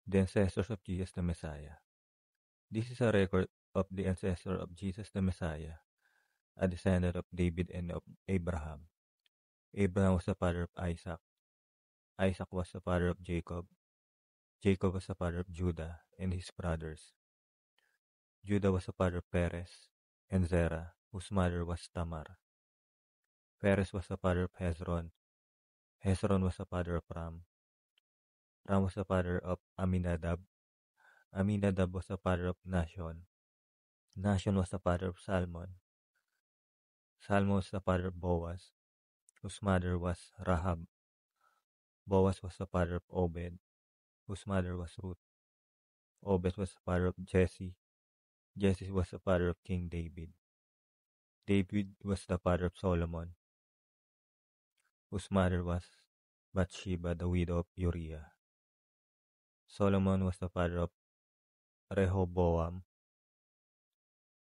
The ancestors of Jesus the Messiah. This is a record of the ancestor of Jesus the Messiah, a descendant of David and of Abraham. Abraham was the father of Isaac. Isaac was the father of Jacob. Jacob was the father of Judah and his brothers. Judah was the father of Perez and Zerah, whose mother was Tamar. Perez was the father of Hezron. Hezron was the father of Ram. Ram was the father of Aminadab. Aminadab was the father of Nahshon. Nahshon was the father of Salmon. Salmon was the father of Boaz, whose mother was Rahab. Boaz was the father of Obed, whose mother was Ruth. Obed was the father of Jesse. Jesse was the father of King David. David was the father of Solomon, whose mother was Bathsheba, the widow of Uriah. Solomon was the father of Rehoboam.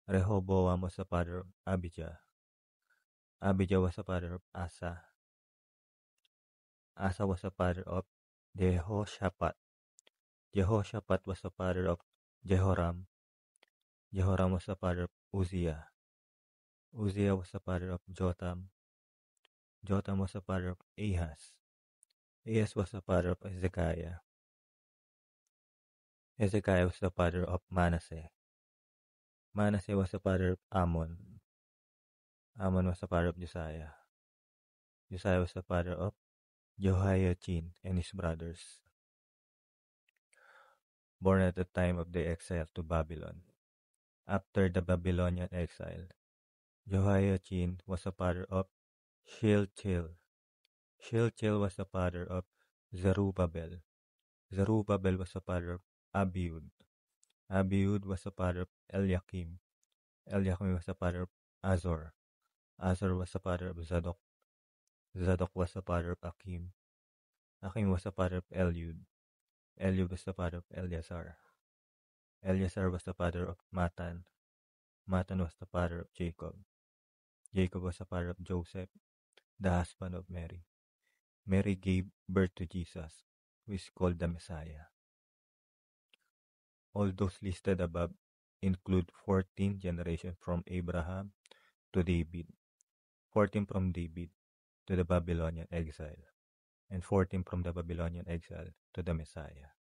Rehoboam was the father of Abijah. Abijah was the father of Asa. Asa was the father of Jehoshaphat. Jehoshaphat was the father of Jehoram. Jehoram was the father of Uzziah. Uzziah was the father of Jotham. Jotham was the father of Ahaz. Ahaz was the father of Hezekiah. Hezekiah was the father of Manasseh. Manasseh was the father of Ammon. Ammon was the father of Josiah. Josiah was the father of Jehoiachin and his brothers. Born at the time of the exile to Babylon. After the Babylonian exile, Jehoiachin was the father of Shealtiel. Shealtiel was the father of Zerubbabel. Zerubbabel was the father of Abiud. Abiud was the father of Eliakim. Eliakim was the father of Azor. Azor was the father of Zadok. Zadok was the father of Akim. Akim was the father of Eliud. Eliud was the father of Eleazar. Eleazar was the father of Matan. Matan was the father of Jacob. Jacob was the father of Joseph, the husband of Mary. Mary gave birth to Jesus, who is called the Messiah. All those listed above include 14 generations from Abraham to David, 14 from David to the Babylonian exile, and 14 from the Babylonian exile to the Messiah.